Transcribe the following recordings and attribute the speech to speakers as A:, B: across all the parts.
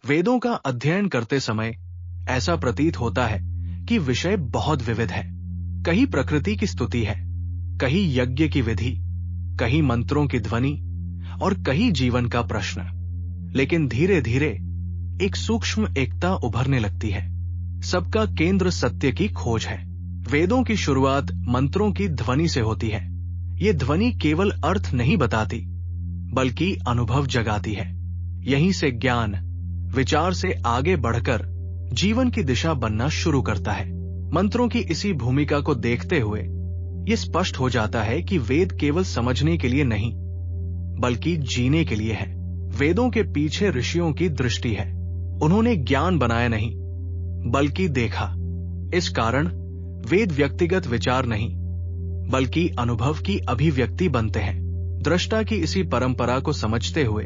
A: वेदों का अध्ययन करते समय ऐसा प्रतीत होता है कि विषय बहुत विविध है। कहीं प्रकृति की स्तुति है, कहीं यज्ञ की विधि, कहीं मंत्रों की ध्वनि और कहीं जीवन का प्रश्न। लेकिन धीरे धीरे एक सूक्ष्म एकता उभरने लगती है। सबका केंद्र सत्य की खोज है। वेदों की शुरुआत मंत्रों की ध्वनि से होती है। ये ध्वनि केवल अर्थ नहीं बताती, बल्कि अनुभव जगाती है। यहीं से ज्ञान विचार से आगे बढ़कर जीवन की दिशा बनना शुरू करता है। मंत्रों की इसी भूमिका को देखते हुए ये स्पष्ट हो जाता है कि वेद केवल समझने के लिए नहीं, बल्कि जीने के लिए है। वेदों के पीछे ऋषियों की दृष्टि है। उन्होंने ज्ञान बनाया नहीं, बल्कि देखा। इस कारण वेद व्यक्तिगत विचार नहीं, बल्कि अनुभव की अभिव्यक्ति बनते हैं। दृष्टा की इसी परंपरा को समझते हुए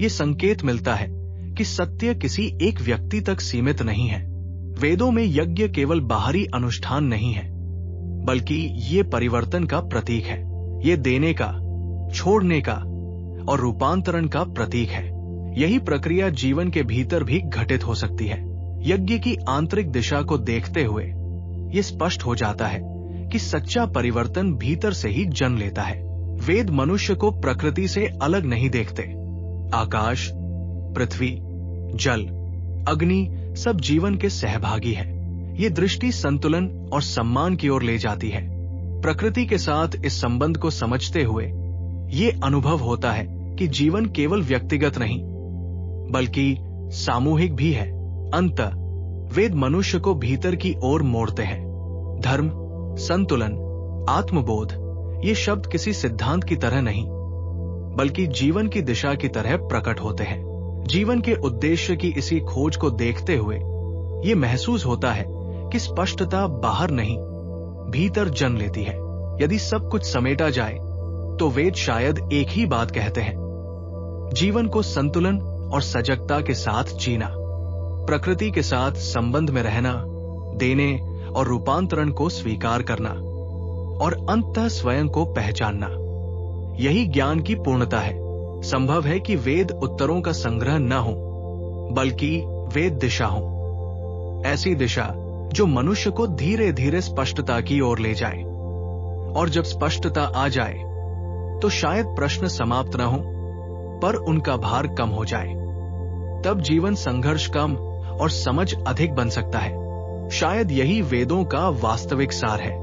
A: ये संकेत मिलता है कि सत्य किसी एक व्यक्ति तक सीमित नहीं है। वेदों में यज्ञ केवल बाहरी अनुष्ठान नहीं है, बल्कि ये परिवर्तन का प्रतीक है। ये देने का, छोड़ने का और रूपांतरण का प्रतीक है। यही प्रक्रिया जीवन के भीतर भी घटित हो सकती है। यज्ञ की आंतरिक दिशा को देखते हुए ये स्पष्ट हो जाता है कि सच्चा परिवर्तन भीतर से ही जन्म लेता है। वेद मनुष्य को प्रकृति से अलग नहीं देखते। आकाश, पृथ्वी, जल, अग्नि सब जीवन के सहभागी है। ये दृष्टि संतुलन और सम्मान की ओर ले जाती है। प्रकृति के साथ इस संबंध को समझते हुए ये अनुभव होता है कि जीवन केवल व्यक्तिगत नहीं, बल्कि सामूहिक भी है। अंततः वेद मनुष्य को भीतर की ओर मोड़ते हैं। धर्म, संतुलन, आत्मबोध ये शब्द किसी सिद्धांत की तरह नहीं, बल्कि जीवन की दिशा की तरह प्रकट होते हैं। जीवन के उद्देश्य की इसी खोज को देखते हुए ये महसूस होता है कि स्पष्टता बाहर नहीं, भीतर जन्म लेती है। यदि सब कुछ समेटा जाए तो वेद शायद एक ही बात कहते हैं: जीवन को संतुलन और सजगता के साथ जीना, प्रकृति के साथ संबंध में रहना, देने और रूपांतरण को स्वीकार करना और अंततः स्वयं को पहचानना। यही ज्ञान की पूर्णता है। संभव है कि वेद उत्तरों का संग्रह न हो, बल्कि वेद दिशा हो। ऐसी दिशा जो मनुष्य को धीरे धीरे स्पष्टता की ओर ले जाए। और जब स्पष्टता आ जाए तो शायद प्रश्न समाप्त न हो, पर उनका भार कम हो जाए। तब जीवन संघर्ष कम और समझ अधिक बन सकता है। शायद यही वेदों का वास्तविक सार है।